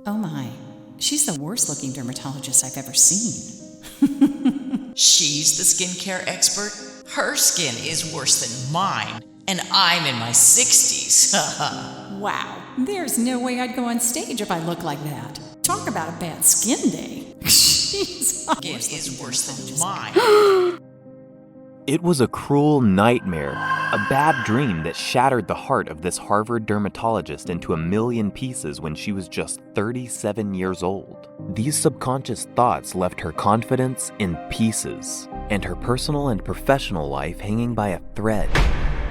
Oh my, she's the worst looking dermatologist I've ever seen. She's the skincare expert. Her skin is worse than mine, and I'm in my 60s. Wow, there's no way I'd go on stage if I look like that. Talk about a bad skin day. She's Skin is worse than mine. It was a cruel nightmare, a bad dream that shattered the heart of this Harvard dermatologist into a million pieces when she was just 37 years old. These subconscious thoughts left her confidence in pieces, and her personal and professional life hanging by a thread.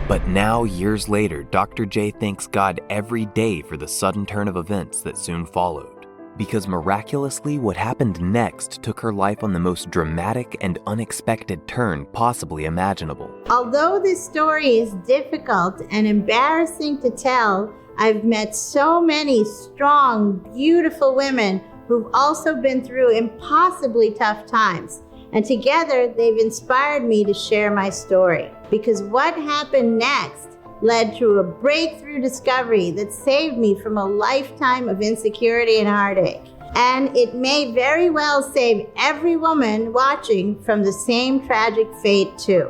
But now, years later, Dr. J thanks God every day for the sudden turn of events that soon followed. Because miraculously, what happened next took her life on the most dramatic and unexpected turn possibly imaginable. Although this story is difficult and embarrassing to tell, I've met so many strong, beautiful women who've also been through impossibly tough times. And together, they've inspired me to share my story. Because what happened next led to a breakthrough discovery that saved me from a lifetime of insecurity and heartache. And it may very well save every woman watching from the same tragic fate too.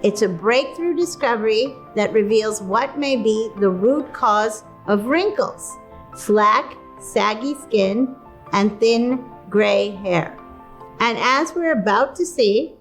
It's a breakthrough discovery that reveals what may be the root cause of wrinkles, slack, saggy skin, and thin gray hair. And as we're about to see,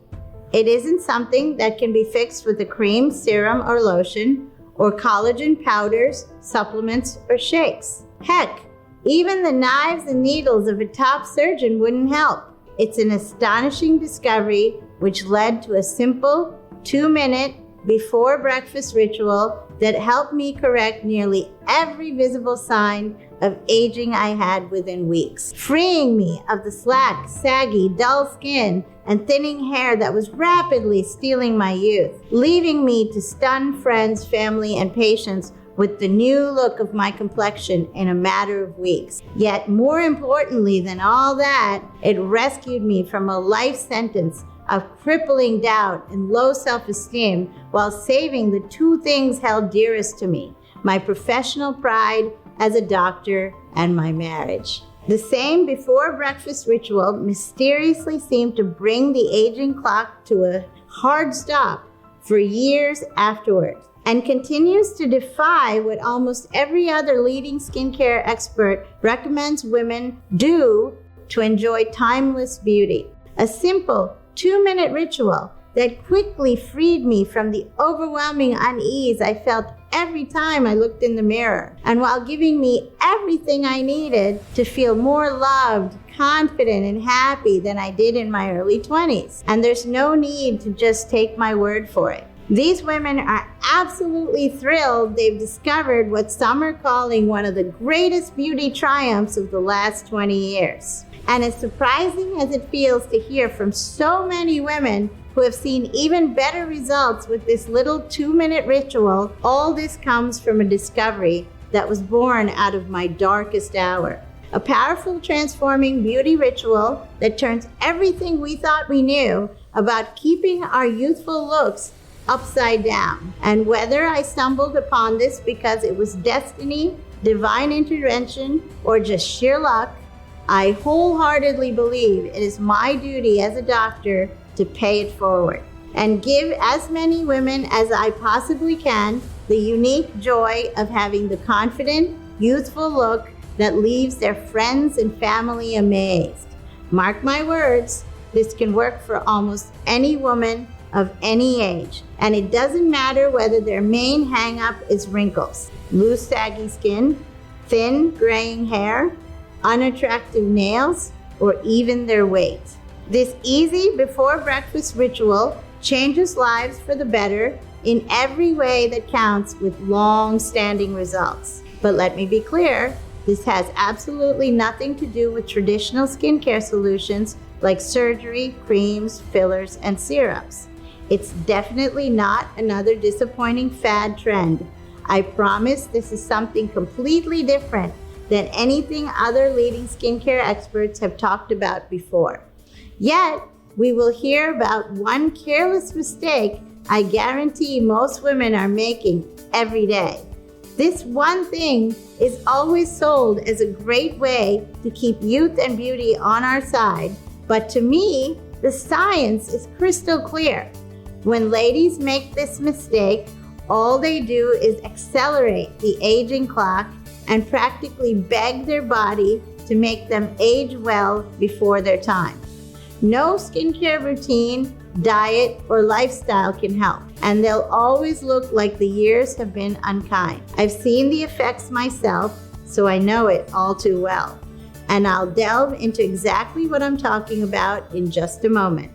it isn't something that can be fixed with a cream, serum, or lotion, or collagen powders, supplements, or shakes. Heck, even the knives and needles of a top surgeon wouldn't help. It's an astonishing discovery which led to a simple 2-minute before breakfast ritual that helped me correct nearly every visible sign of aging I had within weeks, freeing me of the slack, saggy, dull skin and thinning hair that was rapidly stealing my youth, leaving me to stun friends, family, and patients with the new look of my complexion in a matter of weeks. Yet more importantly than all that, it rescued me from a life sentence of crippling doubt and low self-esteem while saving the two things held dearest to me, my professional pride as a doctor and my marriage. The same before breakfast ritual mysteriously seemed to bring the aging clock to a hard stop for years afterward, and continues to defy what almost every other leading skincare expert recommends women do to enjoy timeless beauty. A simple 2-minute ritual that quickly freed me from the overwhelming unease I felt every time I looked in the mirror, and while giving me everything I needed to feel more loved, confident, and happy than I did in my early 20s. And there's no need to just take my word for it. These women are absolutely thrilled they've discovered what some are calling one of the greatest beauty triumphs of the last 20 years. And as surprising as it feels to hear from so many women who have seen even better results with this little 2-minute ritual, all this comes from a discovery that was born out of my darkest hour. A powerful transforming beauty ritual that turns everything we thought we knew about keeping our youthful looks upside down. And whether I stumbled upon this because it was destiny, divine intervention, or just sheer luck, I wholeheartedly believe it is my duty as a doctor to pay it forward and give as many women as I possibly can the unique joy of having the confident, youthful look that leaves their friends and family amazed. Mark my words, this can work for almost any woman of any age, and it doesn't matter whether their main hang-up is wrinkles, loose saggy skin, thin graying hair, unattractive nails, or even their weight. This easy before breakfast ritual changes lives for the better in every way that counts with long-standing results. But let me be clear, this has absolutely nothing to do with traditional skincare solutions like surgery, creams, fillers, and serums. It's definitely not another disappointing fad trend. I promise this is something completely different than anything other leading skincare experts have talked about before. Yet, we will hear about one careless mistake I guarantee most women are making every day. This one thing is always sold as a great way to keep youth and beauty on our side, but to me, the science is crystal clear. When ladies make this mistake, all they do is accelerate the aging clock and practically beg their body to make them age well before their time. No skincare routine, diet, or lifestyle can help, and they'll always look like the years have been unkind. I've seen the effects myself, so I know it all too well. And I'll delve into exactly what I'm talking about in just a moment.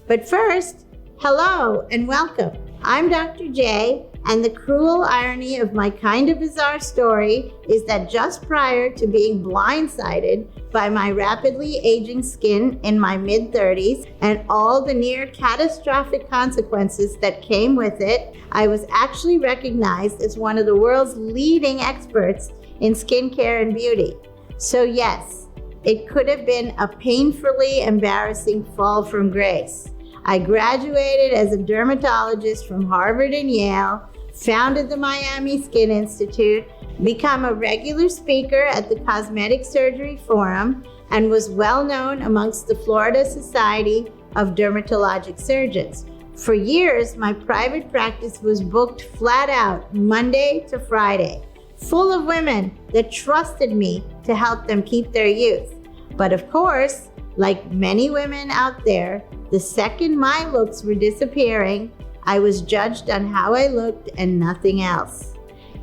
But first, hello and welcome. I'm Dr. J, and the cruel irony of my kind of bizarre story is that just prior to being blindsided by my rapidly aging skin in my mid-30s and all the near catastrophic consequences that came with it, I was actually recognized as one of the world's leading experts in skincare and beauty. So yes, it could have been a painfully embarrassing fall from grace. I graduated as a dermatologist from Harvard and Yale, founded the Miami Skin Institute, become a regular speaker at the Cosmetic Surgery Forum, and was well known amongst the Florida Society of Dermatologic Surgeons. For years, my private practice was booked flat out Monday to Friday, full of women that trusted me to help them keep their youth. But of course, like many women out there, the second my looks were disappearing, I was judged on how I looked and nothing else.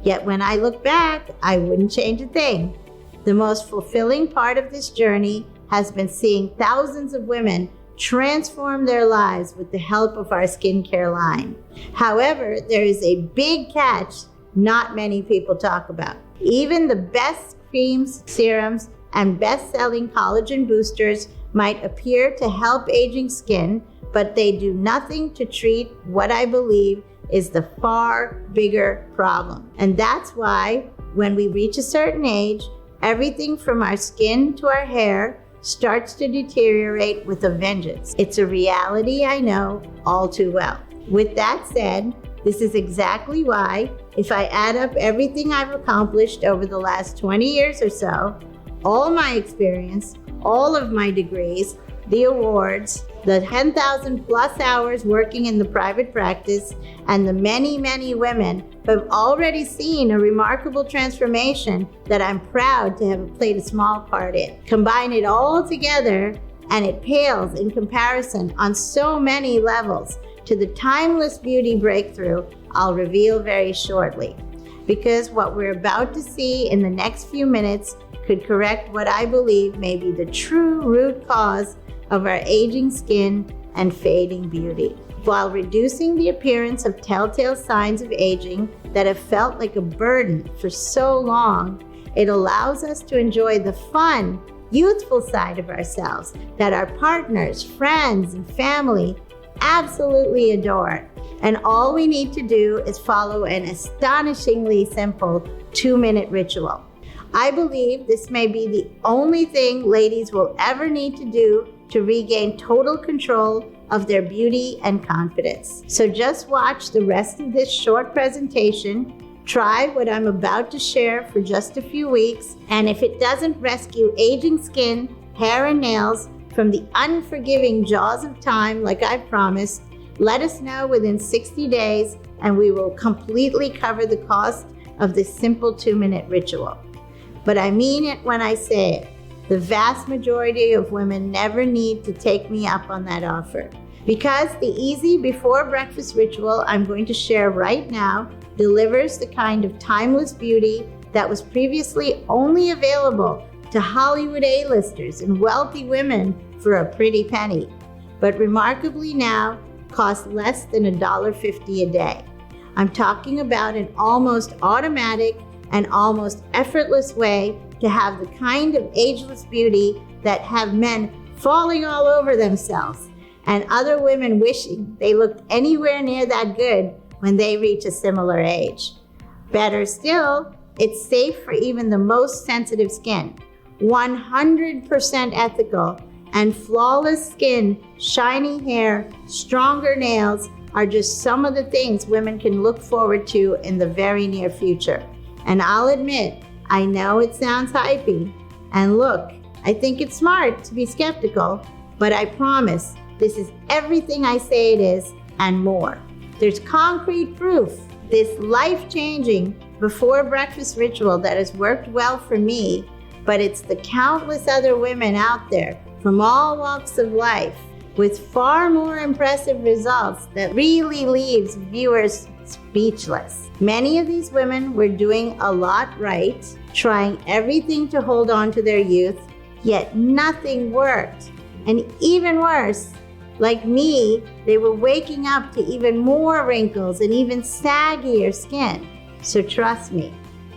Yet when I look back, I wouldn't change a thing. The most fulfilling part of this journey has been seeing thousands of women transform their lives with the help of our skincare line. However, there is a big catch not many people talk about. Even the best creams, serums, and best-selling collagen boosters might appear to help aging skin, but they do nothing to treat what I believe is the far bigger problem. And that's why when we reach a certain age, everything from our skin to our hair starts to deteriorate with a vengeance. It's a reality I know all too well. With that said, this is exactly why, if I add up everything I've accomplished over the last 20 years or so, all my experience, all of my degrees, the awards, the 10,000 plus hours working in the private practice, and the many, many women who have already seen a remarkable transformation that I'm proud to have played a small part in. Combine it all together, and it pales in comparison on so many levels to the timeless beauty breakthrough I'll reveal very shortly. Because what we're about to see in the next few minutes could correct what I believe may be the true root cause of our aging skin and fading beauty, while reducing the appearance of telltale signs of aging that have felt like a burden for so long. It allows us to enjoy the fun, youthful side of ourselves that our partners, friends, and family absolutely adore. And all we need to do is follow an astonishingly simple 2-minute ritual. I believe this may be the only thing ladies will ever need to do to regain total control of their beauty and confidence. So just watch the rest of this short presentation, try what I'm about to share for just a few weeks, and if it doesn't rescue aging skin, hair, and nails from the unforgiving jaws of time like I promised, let us know within 60 days and we will completely cover the cost of this simple 2-minute ritual. But I mean it when I say it. The vast majority of women never need to take me up on that offer. Because the easy before breakfast ritual I'm going to share right now delivers the kind of timeless beauty that was previously only available to Hollywood A-listers and wealthy women for a pretty penny, but remarkably now costs less than $1.50 a day. I'm talking about an almost automatic and almost effortless way to have the kind of ageless beauty that have men falling all over themselves and other women wishing they looked anywhere near that good when they reach a similar age. Better still, it's safe for even the most sensitive skin. 100% ethical, and flawless skin, shiny hair, stronger nails are just some of the things women can look forward to in the very near future. And I'll admit, I know it sounds hypey. And look, I think it's smart to be skeptical, but I promise this is everything I say it is and more. There's concrete proof this life-changing before breakfast ritual that has worked well for me, but it's the countless other women out there from all walks of life with far more impressive results that really leaves viewers speechless. Many of these women were doing a lot right, trying everything to hold on to their youth, yet nothing worked. And even worse, like me, they were waking up to even more wrinkles and even saggier skin. So trust me,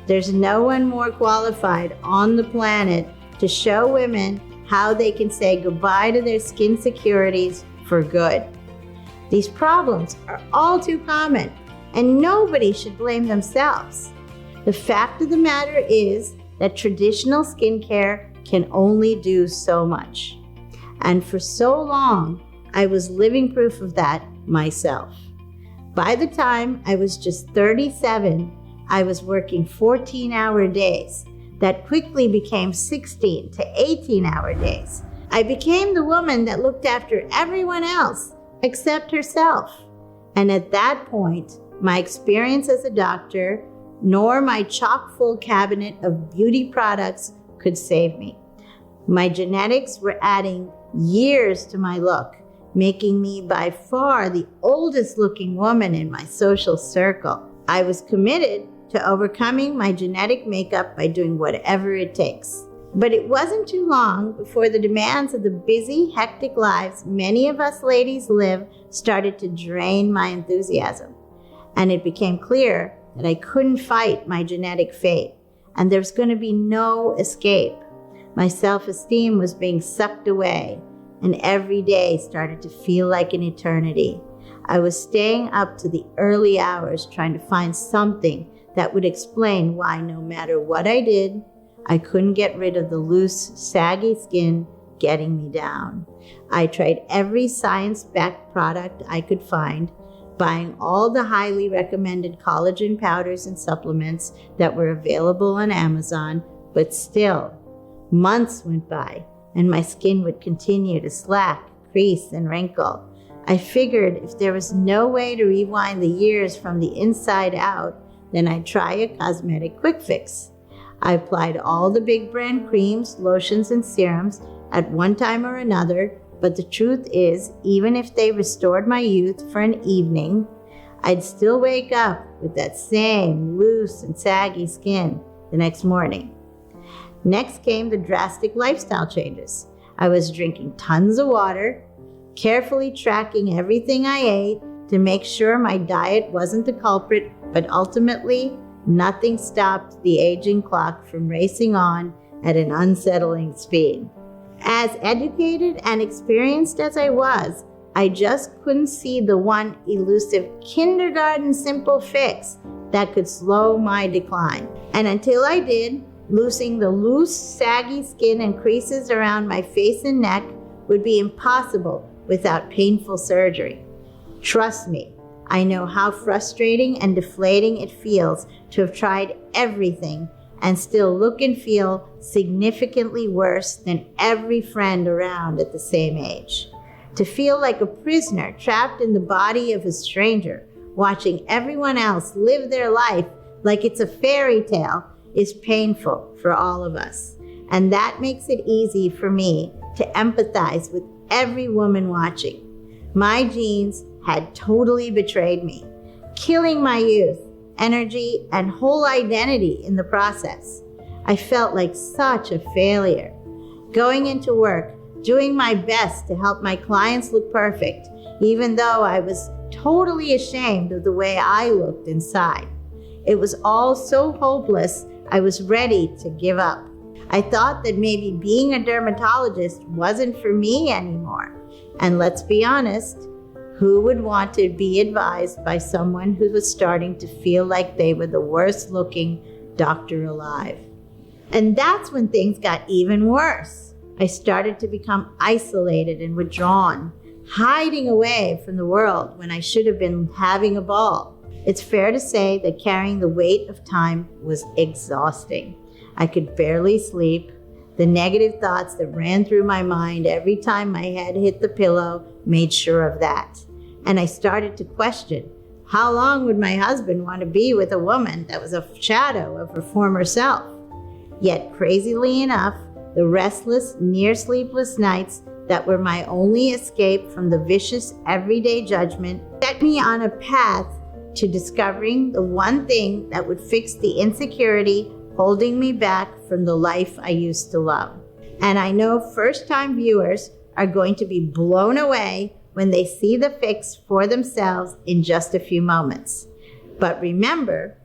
there's no one more qualified on the planet to show women how they can say goodbye to their skin insecurities for good. These problems are all too common, and nobody should blame themselves. The fact of the matter is that traditional skincare can only do so much. And for so long, I was living proof of that myself. By the time I was just 37, I was working 14-hour days that quickly became 16 to 18-hour days. I became the woman that looked after everyone else except herself. And at that point, my experience as a doctor, nor my chock-full cabinet of beauty products could save me. My genetics were adding years to my look, making me by far the oldest looking woman in my social circle. I was committed to overcoming my genetic makeup by doing whatever it takes. But it wasn't too long before the demands of the busy, hectic lives many of us ladies live started to drain my enthusiasm. And it became clear that I couldn't fight my genetic fate, and there was going to be no escape. My self-esteem was being sucked away, and every day started to feel like an eternity. I was staying up to the early hours trying to find something that would explain why no matter what I did, I couldn't get rid of the loose, saggy skin getting me down. I tried every science-backed product I could find, buying all the highly recommended collagen powders and supplements that were available on Amazon, but still, months went by and my skin would continue to slack, crease, and wrinkle. I figured if there was no way to rewind the years from the inside out, then I'd try a cosmetic quick fix. I applied all the big brand creams, lotions, and serums at one time or another, but the truth is, even if they restored my youth for an evening, I'd still wake up with that same loose and saggy skin the next morning. Next came the drastic lifestyle changes. I was drinking tons of water, carefully tracking everything I ate to make sure my diet wasn't the culprit, but ultimately, nothing stopped the aging clock from racing on at an unsettling speed. As educated and experienced as I was, I just couldn't see the one elusive kindergarten simple fix that could slow my decline. And until I did, losing the loose, saggy skin and creases around my face and neck would be impossible without painful surgery. Trust me, I know how frustrating and deflating it feels to have tried everything and still look and feel significantly worse than every friend around at the same age. To feel like a prisoner trapped in the body of a stranger, watching everyone else live their life like it's a fairy tale, is painful for all of us. And that makes it easy for me to empathize with every woman watching. My genes had totally betrayed me, killing my youth, energy, and whole identity in the process. I felt like such a failure. Going into work, doing my best to help my clients look perfect, even though I was totally ashamed of the way I looked inside. It was all so hopeless, I was ready to give up. I thought that maybe being a dermatologist wasn't for me anymore. And let's be honest, who would want to be advised by someone who was starting to feel like they were the worst looking doctor alive? And that's when things got even worse. I started to become isolated and withdrawn, hiding away from the world when I should have been having a ball. It's fair to say that carrying the weight of time was exhausting. I could barely sleep. The negative thoughts that ran through my mind every time my head hit the pillow made sure of that. And I started to question, how long would my husband want to be with a woman that was a shadow of her former self? Yet, crazily enough, the restless, near-sleepless nights that were my only escape from the vicious everyday judgment set me on a path to discovering the one thing that would fix the insecurity holding me back from the life I used to love. And I know first-time viewers are going to be blown away when they see the fix for themselves in just a few moments. But remember,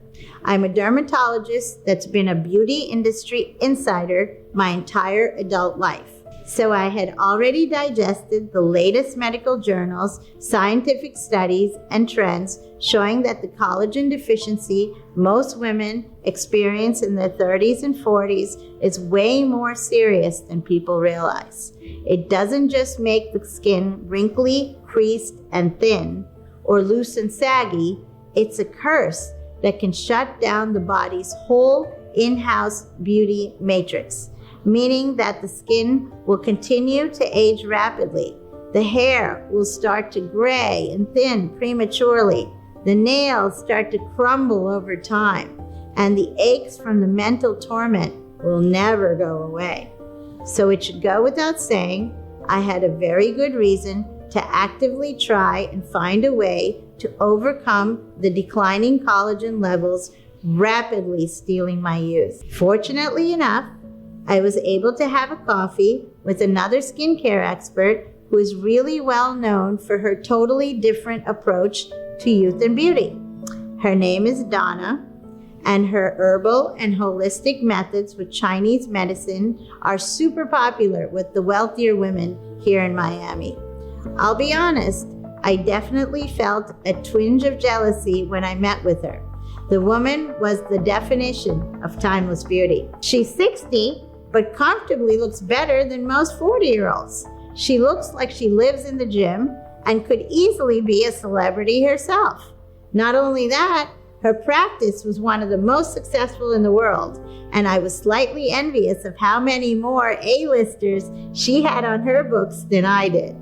I'm a dermatologist that's been a beauty industry insider my entire adult life. So I had already digested the latest medical journals, scientific studies, and trends showing that the collagen deficiency most women experience in their 30s and 40s is way more serious than people realize. It doesn't just make the skin wrinkly, creased, and thin, or loose and saggy. It's a curse that can shut down the body's whole in-house beauty matrix, meaning that the skin will continue to age rapidly. The hair will start to gray and thin prematurely. The nails start to crumble over time, and the aches from the mental torment will never go away. So it should go without saying, I had a very good reason to actively try and find a way to overcome the declining collagen levels rapidly stealing my youth. Fortunately enough, I was able to have a coffee with another skincare expert who is really well known for her totally different approach to youth and beauty. Her name is Donna, and her herbal and holistic methods with Chinese medicine are super popular with the wealthier women here in Miami. I'll be honest, I definitely felt a twinge of jealousy when I met with her. The woman was the definition of timeless beauty. She's 60, but comfortably looks better than most 40-year-olds. She looks like she lives in the gym and could easily be a celebrity herself. Not only that, her practice was one of the most successful in the world, and I was slightly envious of how many more A-listers she had on her books than I did.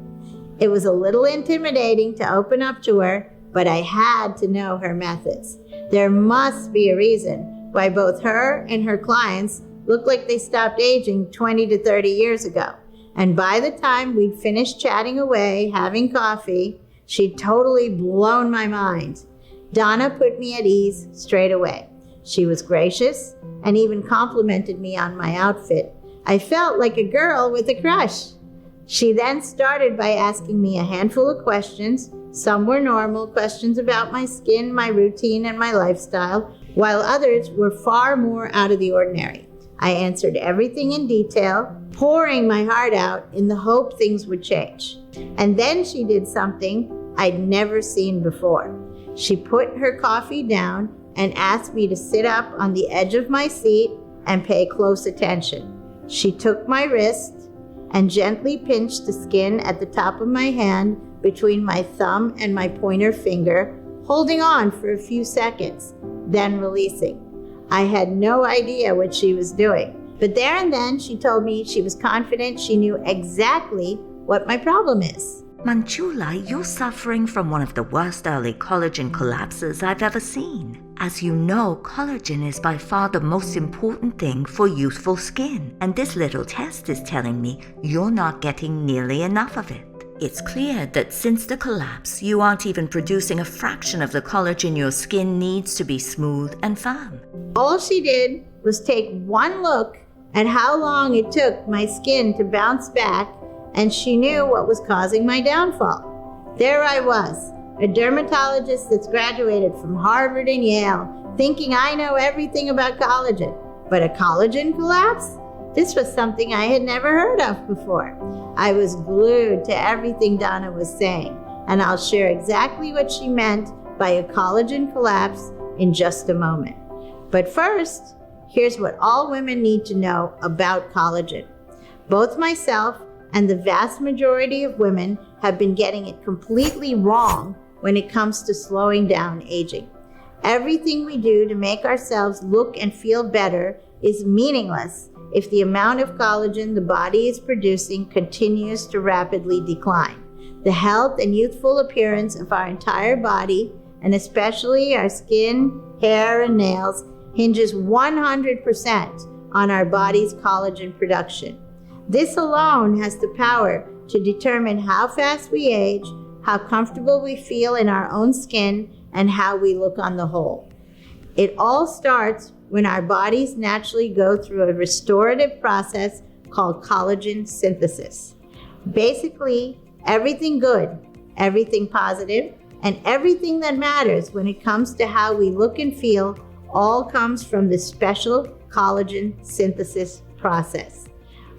It was a little intimidating to open up to her, but I had to know her methods. There must be a reason why both her and her clients look like they stopped aging 20 to 30 years ago. And by the time we'd finished chatting away, having coffee, she'd totally blown my mind. Donna put me at ease straight away. She was gracious and even complimented me on my outfit. I felt like a girl with a crush. She then started by asking me a handful of questions. Some were normal questions about my skin, my routine, and my lifestyle, while others were far more out of the ordinary. I answered everything in detail, pouring my heart out in the hope things would change. And then she did something I'd never seen before. She put her coffee down and asked me to sit up on the edge of my seat and pay close attention. She took my wrist and gently pinched the skin at the top of my hand between my thumb and my pointer finger, holding on for a few seconds, then releasing. I had no idea what she was doing, but there and then she told me she was confident she knew exactly what my problem is. Manjula, you're suffering from one of the worst early collagen collapses I've ever seen. As you know, collagen is by far the most important thing for youthful skin, and this little test is telling me you're not getting nearly enough of it. It's clear that since the collapse, you aren't even producing a fraction of the collagen your skin needs to be smooth and firm. All she did was take one look at how long it took my skin to bounce back, and she knew what was causing my downfall. There I was, a dermatologist that's graduated from Harvard and Yale, thinking I know everything about collagen. But a collagen collapse? This was something I had never heard of before. I was glued to everything Donna was saying, and I'll share exactly what she meant by a collagen collapse in just a moment. But first, here's what all women need to know about collagen. Both myself and the vast majority of women have been getting it completely wrong when it comes to slowing down aging. Everything we do to make ourselves look and feel better is meaningless if the amount of collagen the body is producing continues to rapidly decline. The health and youthful appearance of our entire body, and especially our skin, hair, and nails, hinges 100% on our body's collagen production. This alone has the power to determine how fast we age, how comfortable we feel in our own skin, and how we look on the whole. It all starts when our bodies naturally go through a restorative process called collagen synthesis. Basically, everything good, everything positive, and everything that matters when it comes to how we look and feel all comes from this special collagen synthesis process.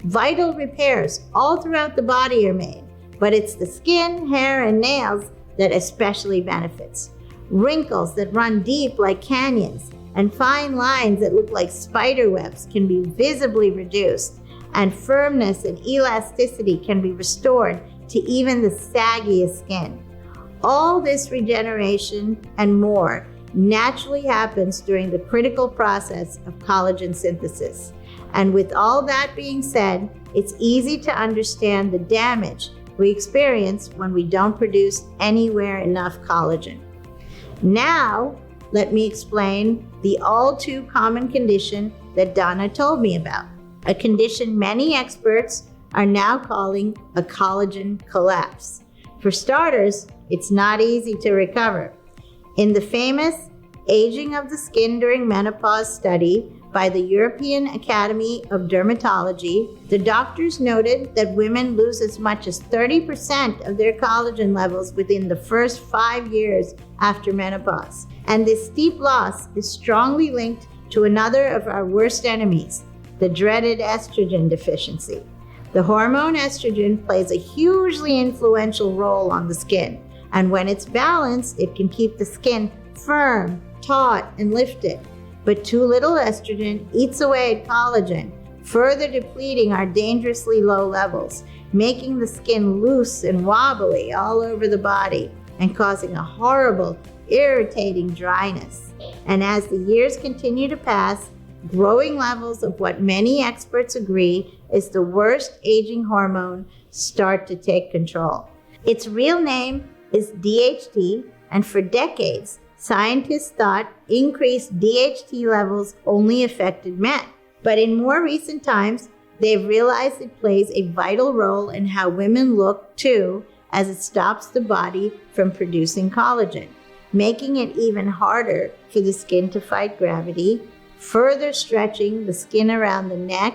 Vital repairs all throughout the body are made, but it's the skin, hair, and nails that especially benefits. Wrinkles that run deep like canyons and fine lines that look like spider webs can be visibly reduced, and firmness and elasticity can be restored to even the saggiest skin. All this regeneration and more naturally happens during the critical process of collagen synthesis. And with all that being said, it's easy to understand the damage we experience when we don't produce anywhere enough collagen. Now, let me explain the all too common condition that Donna told me about, a condition many experts are now calling a collagen collapse. For starters, it's not easy to recover. In the famous Aging of the Skin During Menopause study by the European Academy of Dermatology, the doctors noted that women lose as much as 30% of their collagen levels within the first 5 years after menopause. And this steep loss is strongly linked to another of our worst enemies, the dreaded estrogen deficiency. The hormone estrogen plays a hugely influential role on the skin, and when it's balanced, it can keep the skin firm, taut, and lifted. But too little estrogen eats away at collagen, further depleting our dangerously low levels, making the skin loose and wobbly all over the body and causing a horrible, irritating dryness. And as the years continue to pass, growing levels of what many experts agree is the worst aging hormone start to take control. Its real name is DHT, and for decades, scientists thought increased DHT levels only affected men. But in more recent times, they've realized it plays a vital role in how women look too, as it stops the body from producing collagen, making it even harder for the skin to fight gravity, further stretching the skin around the neck,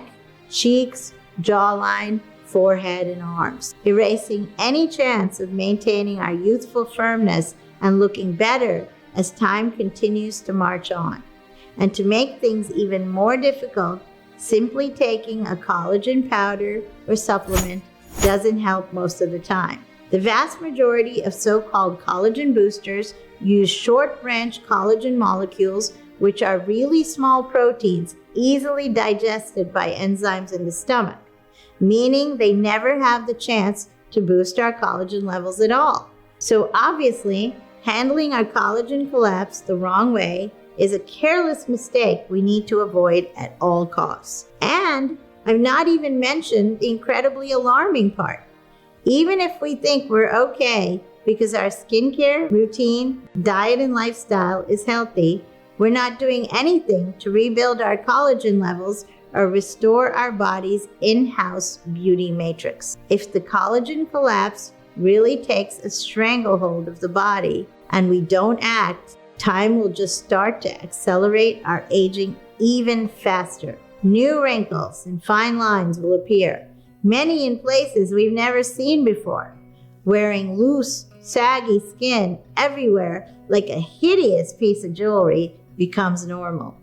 cheeks, jawline, forehead, and arms, erasing any chance of maintaining our youthful firmness and looking better as time continues to march on. And to make things even more difficult, simply taking a collagen powder or supplement doesn't help most of the time. The vast majority of so-called collagen boosters use short-branch collagen molecules, which are really small proteins easily digested by enzymes in the stomach, meaning they never have the chance to boost our collagen levels at all. So obviously, handling our collagen collapse the wrong way is a careless mistake we need to avoid at all costs. And I've not even mentioned the incredibly alarming part. Even if we think we're okay because our skincare routine, diet, and lifestyle is healthy, we're not doing anything to rebuild our collagen levels or restore our body's in-house beauty matrix. If the collagen collapse really takes a stranglehold of the body and we don't act, time will just start to accelerate our aging even faster. New wrinkles and fine lines will appear, many in places we've never seen before. Wearing loose, saggy skin everywhere like a hideous piece of jewelry becomes normal.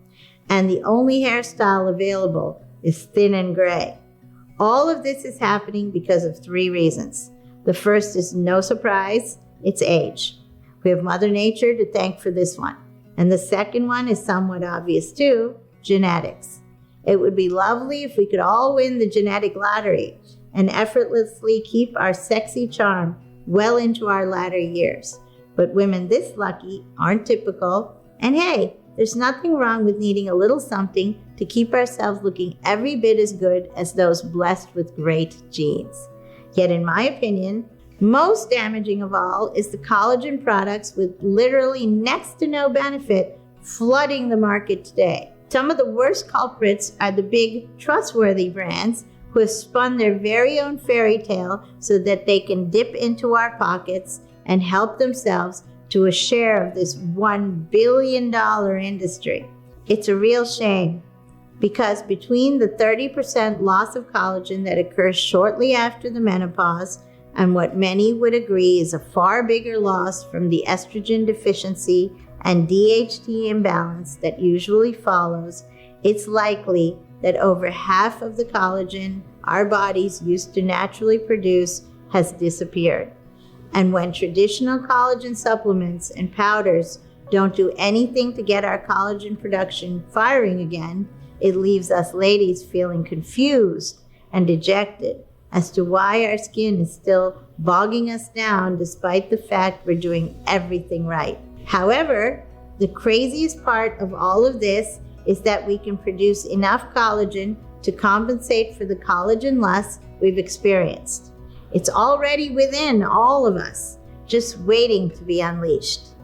And the only hairstyle available is thin and gray. All of this is happening because of 3 reasons. The first is no surprise, it's age. We have Mother Nature to thank for this one. And the second one is somewhat obvious too, genetics. It would be lovely if we could all win the genetic lottery and effortlessly keep our sexy charm well into our latter years. But women this lucky aren't typical, And hey, there's nothing wrong with needing a little something to keep ourselves looking every bit as good as those blessed with great genes. Yet in my opinion, most damaging of all is the collagen products with literally next to no benefit flooding the market today. Some of the worst culprits are the big trustworthy brands who have spun their very own fairy tale so that they can dip into our pockets and help themselves to a share of this $1 billion industry. It's a real shame because between the 30% loss of collagen that occurs shortly after the menopause and what many would agree is a far bigger loss from the estrogen deficiency and DHT imbalance that usually follows, it's likely that over half of the collagen our bodies used to naturally produce has disappeared. And when traditional collagen supplements and powders don't do anything to get our collagen production firing again, it leaves us ladies feeling confused and dejected as to why our skin is still bogging us down despite the fact we're doing everything right. However, the craziest part of all of this is that we can produce enough collagen to compensate for the collagen loss we've experienced. It's already within all of us, just waiting to be unleashed.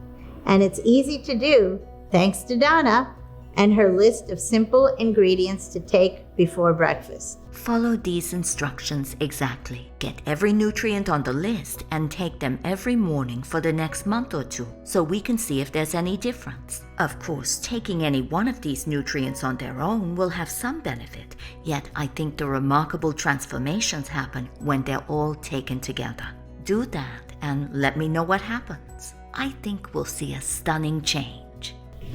And it's easy to do thanks to Donna and her list of simple ingredients to take before breakfast. Follow these instructions exactly. Get every nutrient on the list and take them every morning for the next month or two so we can see if there's any difference. Of course, taking any one of these nutrients on their own will have some benefit, yet I think the remarkable transformations happen when they're all taken together. Do that and let me know what happens. I think we'll see a stunning change.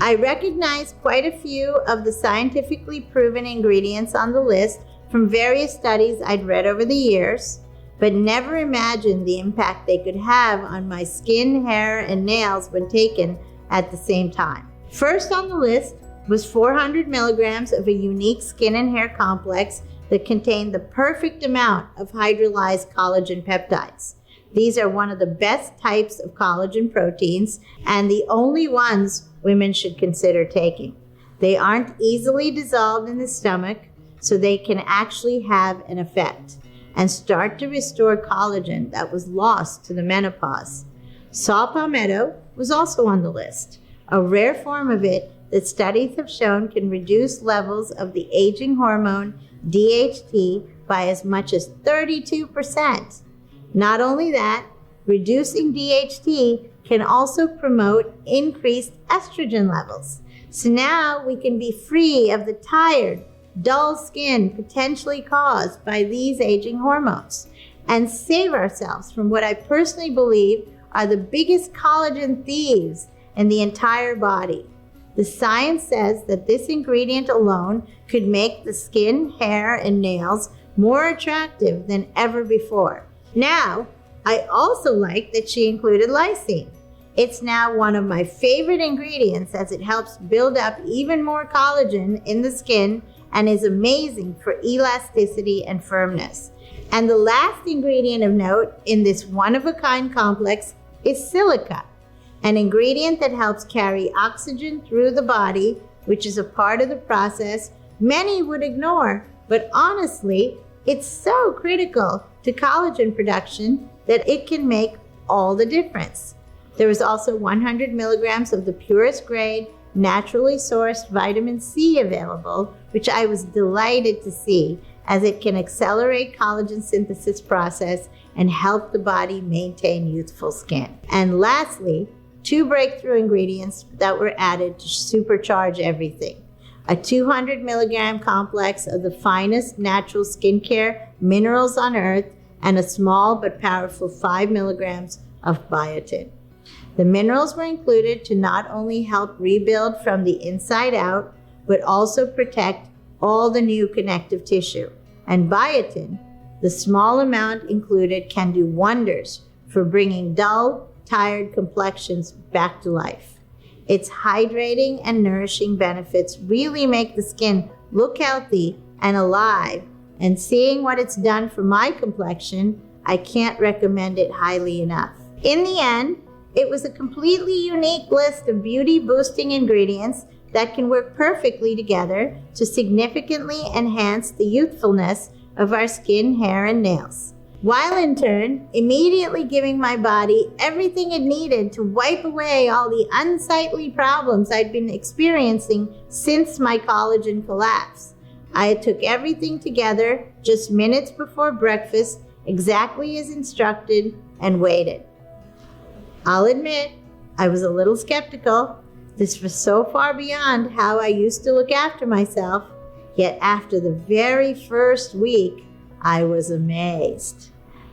I recognize quite a few of the scientifically proven ingredients on the list from various studies I'd read over the years, but never imagined the impact they could have on my skin, hair, and nails when taken at the same time. First on the list was 400 milligrams of a unique skin and hair complex that contained the perfect amount of hydrolyzed collagen peptides. These are one of the best types of collagen proteins and the only ones women should consider taking. They aren't easily dissolved in the stomach, so they can actually have an effect and start to restore collagen that was lost to the menopause. Saw palmetto was also on the list, a rare form of it that studies have shown can reduce levels of the aging hormone DHT by as much as 32%. Not only that, reducing DHT can also promote increased estrogen levels. So now we can be free of the tired, dull skin potentially caused by these aging hormones and save ourselves from what I personally believe are the biggest collagen thieves in the entire body. The science says that this ingredient alone could make the skin, hair, and nails more attractive than ever before. Now, I also like that she included lysine. It's now one of my favorite ingredients as it helps build up even more collagen in the skin and is amazing for elasticity and firmness. And the last ingredient of note in this one-of-a-kind complex is silica, an ingredient that helps carry oxygen through the body, which is a part of the process many would ignore, but honestly, it's so critical to collagen production that it can make all the difference. There is also 100 milligrams of the purest grade, naturally sourced vitamin C available, which I was delighted to see as it can accelerate collagen synthesis process and help the body maintain youthful skin. And lastly, 2 breakthrough ingredients that were added to supercharge everything. A 200 milligram complex of the finest natural skincare minerals on earth and a small but powerful 5 milligrams of biotin. The minerals were included to not only help rebuild from the inside out, but also protect all the new connective tissue. And biotin, the small amount included, can do wonders for bringing dull, tired complexions back to life. Its hydrating and nourishing benefits really make the skin look healthy and alive, and seeing what it's done for my complexion, I can't recommend it highly enough. In the end, It was a completely unique list of beauty-boosting ingredients that can work perfectly together to significantly enhance the youthfulness of our skin, hair, and nails, while in turn immediately giving my body everything it needed to wipe away all the unsightly problems I'd been experiencing since my collagen collapse. I took everything together just minutes before breakfast, exactly as instructed, and waited. I'll admit, I was a little skeptical. This was so far beyond how I used to look after myself, yet after the very first week, I was amazed.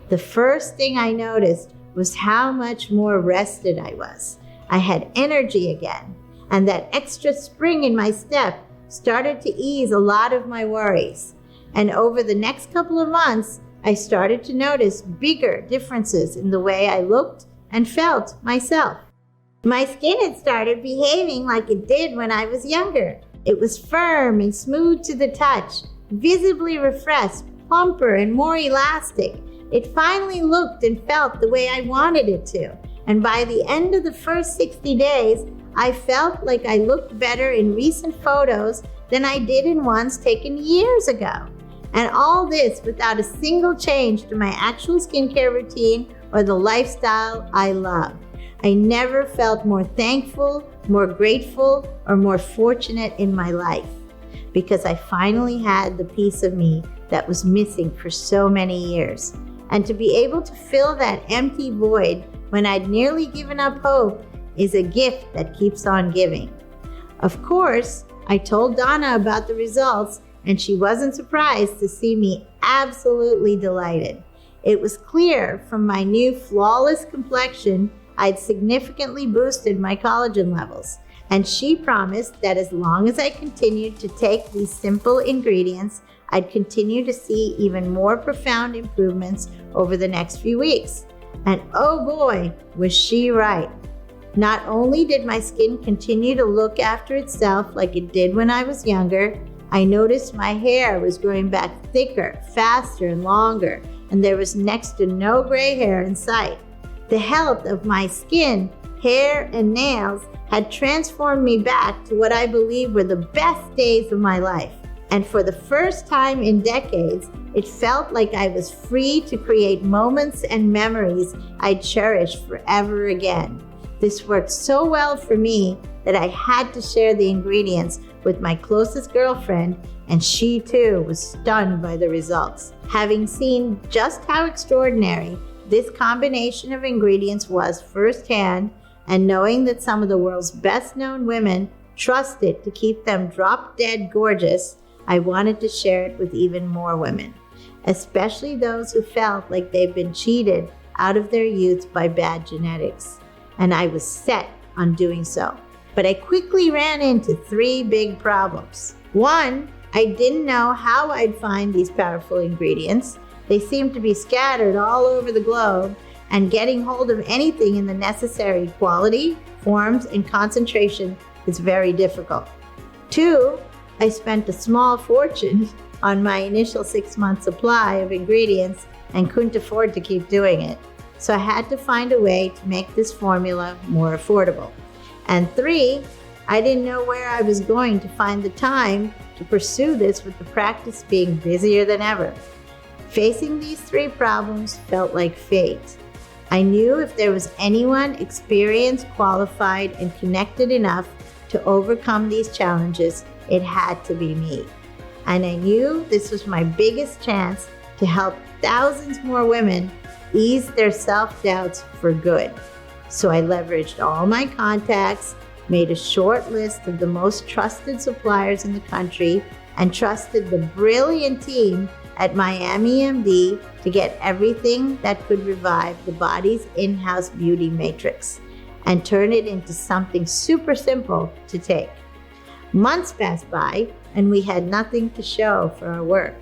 The first thing I noticed was how much more rested I was. I had energy again, and that extra spring in my step started to ease a lot of my worries. And over the next couple of months, I started to notice bigger differences in the way I looked and felt myself. My skin had started behaving like it did when I was younger. It was firm and smooth to the touch, visibly refreshed, plumper and more elastic. It finally looked and felt the way I wanted it to. And by the end of the first 60 days, I felt like I looked better in recent photos than I did in ones taken years ago. And all this without a single change to my actual skincare routine or the lifestyle I love. I never felt more thankful, more grateful, or more fortunate in my life, because I finally had the piece of me that was missing for so many years. And to be able to fill that empty void when I'd nearly given up hope is a gift that keeps on giving. Of course, I told Donna about the results, and she wasn't surprised to see me absolutely delighted. It was clear from my new flawless complexion I'd significantly boosted my collagen levels, and she promised that as long as I continued to take these simple ingredients, I'd continue to see even more profound improvements over the next few weeks. And oh boy, was she right. Not only did my skin continue to look after itself like it did when I was younger, I noticed my hair was growing back thicker, faster, and longer, and there was next to no gray hair in sight. The health of my skin, hair, and nails had transformed me back to what I believe were the best days of my life. And for the first time in decades, it felt like I was free to create moments and memories I'd cherish forever again. This worked so well for me that I had to share the ingredients with my closest girlfriend, and she too was stunned by the results. Having seen just how extraordinary this combination of ingredients was firsthand, and knowing that some of the world's best-known women trust it to keep them drop-dead gorgeous, I wanted to share it with even more women, especially those who felt like they've been cheated out of their youth by bad genetics. And I was set on doing so. But I quickly ran into 3 big problems. 1, I didn't know how I'd find these powerful ingredients. They seemed to be scattered all over the globe, and getting hold of anything in the necessary quality, forms, and concentration is very difficult. 2, I spent a small fortune on my initial 6-month supply of ingredients and couldn't afford to keep doing it. So I had to find a way to make this formula more affordable. And 3, I didn't know where I was going to find the time to pursue this with the practice being busier than ever. Facing these 3 problems felt like fate. I knew if there was anyone experienced, qualified, and connected enough to overcome these challenges, it had to be me. And I knew this was my biggest chance to help thousands more women ease their self-doubts for good. So I leveraged all my contacts, made a short list of the most trusted suppliers in the country, and trusted the brilliant team at Miami MD to get everything that could revive the body's in-house beauty matrix and turn it into something super simple to take. Months passed by, and we had nothing to show for our work.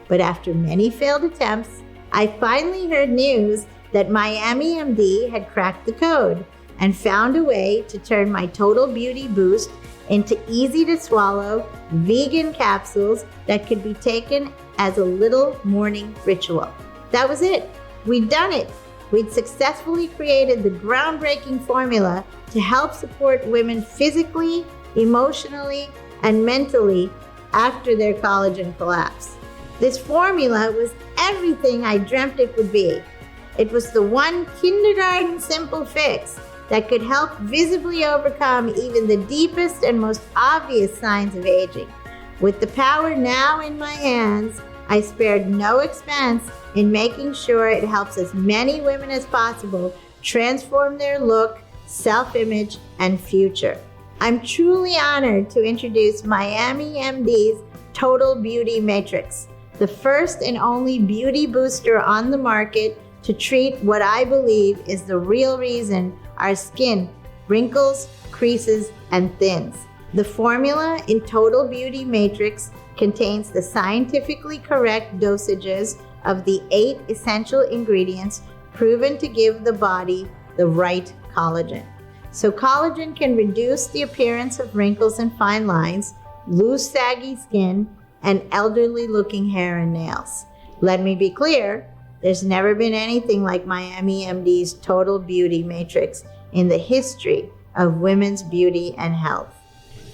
But after many failed attempts, I finally heard news that Miami MD had cracked the code and found a way to turn my Total Beauty Boost into easy-to-swallow vegan capsules that could be taken as a little morning ritual. That was it. We'd done it. we'd successfully created the groundbreaking formula to help support women physically, emotionally, and mentally after their collagen collapse. This formula was everything I dreamt it would be. It was the one kindergarten simple fix that could help visibly overcome even the deepest and most obvious signs of aging. With the power now in my hands, I spared no expense in making sure it helps as many women as possible transform their look, self-image, and future. I'm truly honored to introduce Miami MD's Total Beauty Matrix, the first and only beauty booster on the market to treat what I believe is the real reason our skin wrinkles, creases, and thins. The formula in Total Beauty Matrix contains the scientifically correct dosages of the 8 essential ingredients proven to give the body the right collagen. So collagen can reduce the appearance of wrinkles and fine lines, loose, saggy skin, and elderly-looking hair and nails. Let me be clear, there's never been anything like Miami MD's Total Beauty Matrix in the history of women's beauty and health.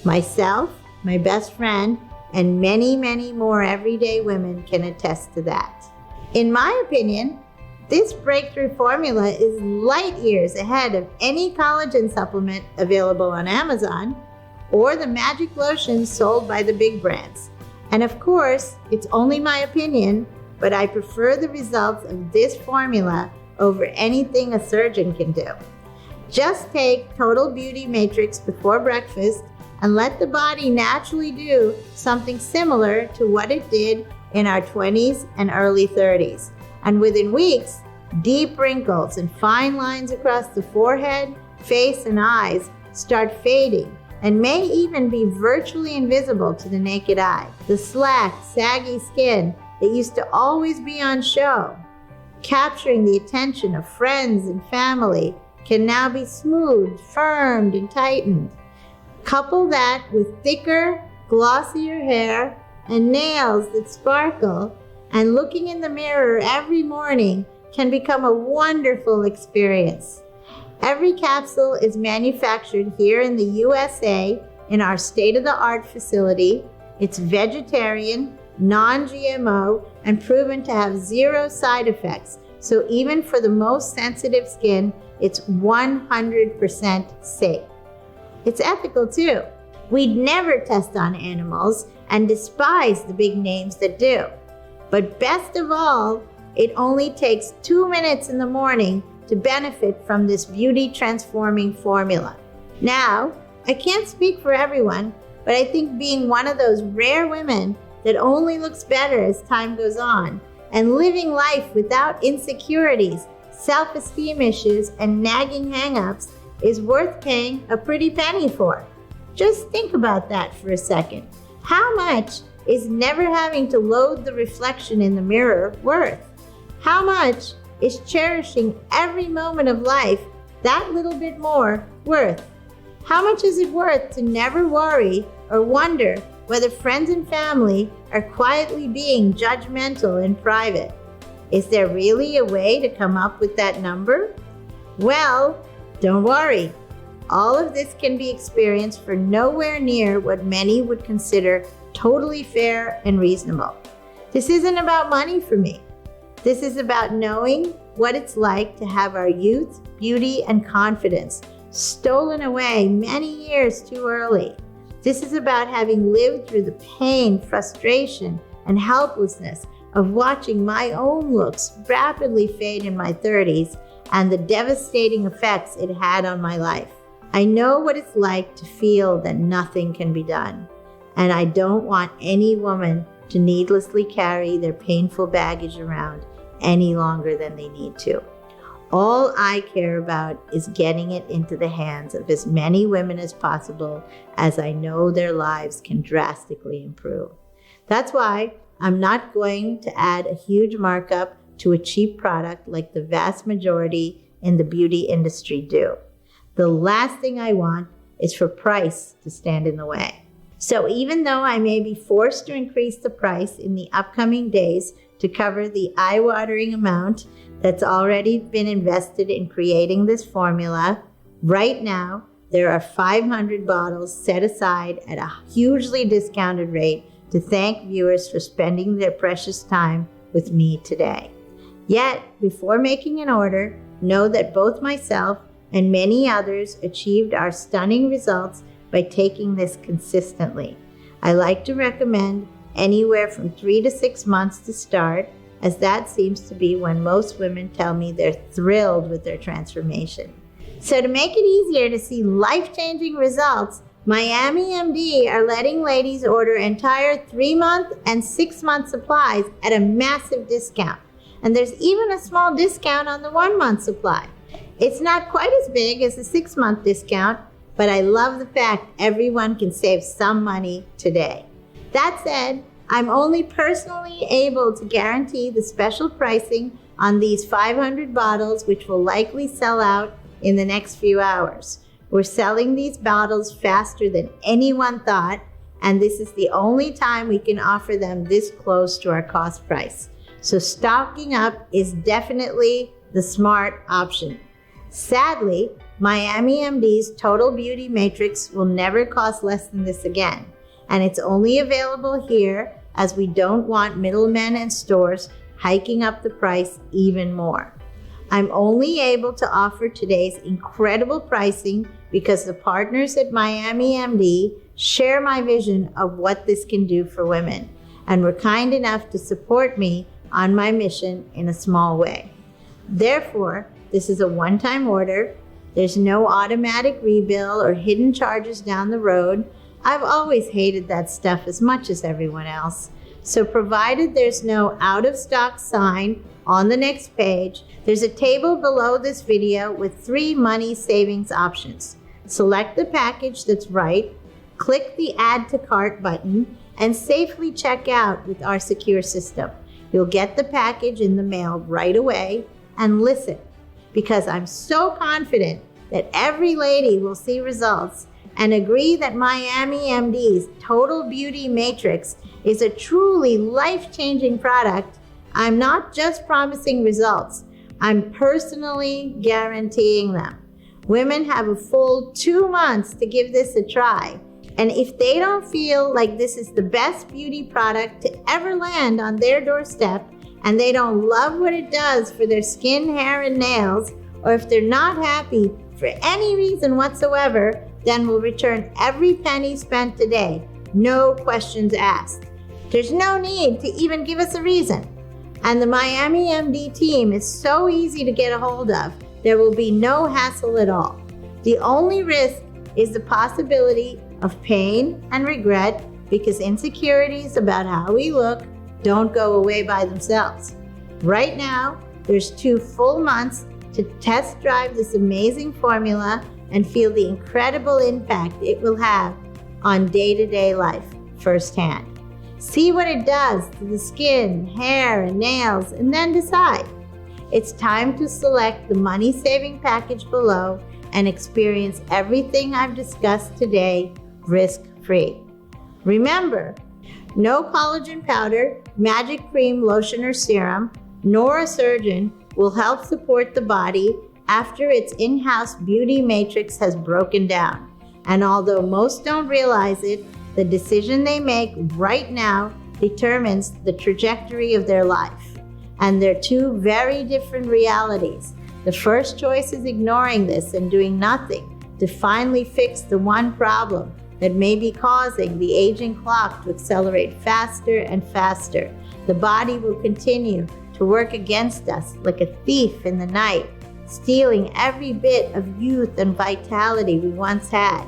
Myself, my best friend, and many, many more everyday women can attest to that. In my opinion, this breakthrough formula is light years ahead of any collagen supplement available on Amazon or the magic lotions sold by the big brands. And of course, it's only my opinion, but I prefer the results of this formula over anything a surgeon can do. Just take Total Beauty Matrix before breakfast and let the body naturally do something similar to what it did in our 20s and early 30s. And within weeks, deep wrinkles and fine lines across the forehead, face, and eyes start fading and may even be virtually invisible to the naked eye. The slack, saggy skin that used to always be on show, capturing the attention of friends and family, can now be smoothed, firmed, and tightened. Couple that with thicker, glossier hair and nails that sparkle, and looking in the mirror every morning can become a wonderful experience. Every capsule is manufactured here in the USA in our state-of-the-art facility. It's vegetarian, non-GMO, and proven to have 0 side effects. So even for the most sensitive skin, it's 100% safe. It's ethical too. We'd never test on animals and despise the big names that do. But best of all, it only takes 2 minutes in the morning to benefit from this beauty transforming formula. Now, I can't speak for everyone, but I think being one of those rare women that only looks better as time goes on and living life without insecurities, self-esteem issues, and nagging hang-ups is worth paying a pretty penny for. Just think about that for a second. How much is never having to load the reflection in the mirror worth? How much is cherishing every moment of life that little bit more worth? How much is it worth to never worry or wonder whether friends and family are quietly being judgmental in private? Is there really a way to come up with that number? Well, don't worry. All of this can be experienced for nowhere near what many would consider totally fair and reasonable. This isn't about money for me. This is about knowing what it's like to have our youth, beauty, and confidence stolen away many years too early. This is about having lived through the pain, frustration, and helplessness of watching my own looks rapidly fade in my 30s and the devastating effects it had on my life. I know what it's like to feel that nothing can be done, and I don't want any woman to needlessly carry their painful baggage around any longer than they need to. All I care about is getting it into the hands of as many women as possible, as I know their lives can drastically improve. That's why I'm not going to add a huge markup to a cheap product like the vast majority in the beauty industry do. The last thing I want is for price to stand in the way. So even though I may be forced to increase the price in the upcoming days to cover the eye-watering amount that's already been invested in creating this formula. Right now, there are 500 bottles set aside at a hugely discounted rate to thank viewers for spending their precious time with me today. Yet, before making an order, know that both myself and many others achieved our stunning results by taking this consistently. I like to recommend anywhere from 3 to 6 months to start, as that seems to be when most women tell me they're thrilled with their transformation. So to make it easier to see life-changing results, Miami MD are letting ladies order entire 3-month and 6-month supplies at a massive discount. And there's even a small discount on the 1-month supply. It's not quite as big as the 6-month discount, but I love the fact everyone can save some money today. That said, I'm only personally able to guarantee the special pricing on these 500 bottles, which will likely sell out in the next few hours. We're selling these bottles faster than anyone thought, and this is the only time we can offer them this close to our cost price. So stocking up is definitely the smart option. Sadly, Miami MD's Total Beauty Matrix will never cost less than this again, and it's only available here as we don't want middlemen and stores hiking up the price even more. I'm only able to offer today's incredible pricing because the partners at Miami MD share my vision of what this can do for women, and were kind enough to support me on my mission in a small way. Therefore, this is a one-time order. There's no automatic rebill or hidden charges down the road. I've always hated that stuff as much as everyone else. So provided there's no out-of-stock sign on the next page, there's a table below this video with 3 money savings options. Select the package that's right, click the Add to Cart button, and safely check out with our secure system. You'll get the package in the mail right away. And listen, because I'm so confident that every lady will see results and agree that Miami MD's Total Beauty Matrix is a truly life-changing product, I'm not just promising results, I'm personally guaranteeing them. Women have a full 2 months to give this a try. And if they don't feel like this is the best beauty product to ever land on their doorstep, and they don't love what it does for their skin, hair, and nails, or if they're not happy for any reason whatsoever, then we'll return every penny spent today, no questions asked. There's no need to even give us a reason. And the Miami MD team is so easy to get a hold of, there will be no hassle at all. The only risk is the possibility of pain and regret, because insecurities about how we look don't go away by themselves. Right now, there's 2 full months to test drive this amazing formula and feel the incredible impact it will have on day-to-day life firsthand. See what it does to the skin, hair, and nails, and then decide. It's time to select the money-saving package below and experience everything I've discussed today risk-free. Remember, no collagen powder, magic cream, lotion, or serum, nor a surgeon will help support the body after its in-house beauty matrix has broken down. And although most don't realize it, the decision they make right now determines the trajectory of their life. And they're 2 very different realities. The first choice is ignoring this and doing nothing to finally fix the one problem that may be causing the aging clock to accelerate faster and faster. The body will continue to work against us like a thief in the night, stealing every bit of youth and vitality we once had.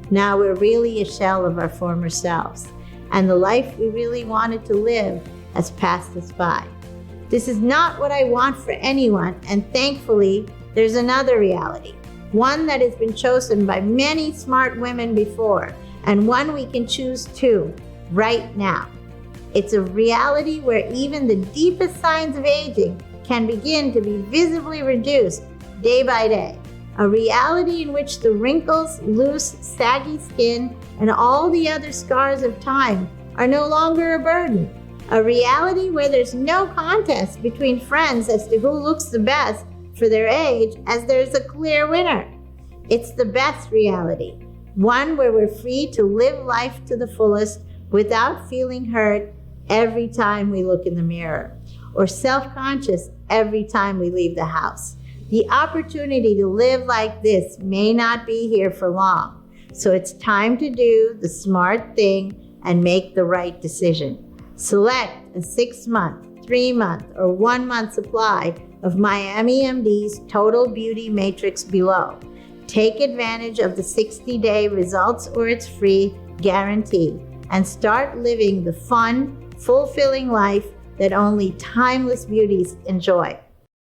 Now we're really a shell of our former selves, and the life we really wanted to live has passed us by. This is not what I want for anyone, and thankfully, there's another reality, one that has been chosen by many smart women before, and one we can choose too, right now. It's a reality where even the deepest signs of aging can begin to be visibly reduced day by day. A reality in which the wrinkles, loose, saggy skin, and all the other scars of time are no longer a burden. A reality where there's no contest between friends as to who looks the best for their age, as there's a clear winner. It's the best reality, one where we're free to live life to the fullest without feeling hurt every time we look in the mirror, or self-conscious every time we leave the house. The opportunity to live like this may not be here for long, so it's time to do the smart thing and make the right decision. Select a 6-month, 3-month, or 1-month supply of Miami MD's Total Beauty Matrix below. Take advantage of the 60-day results or it's free guarantee and start living the fun, fulfilling life that only timeless beauties enjoy.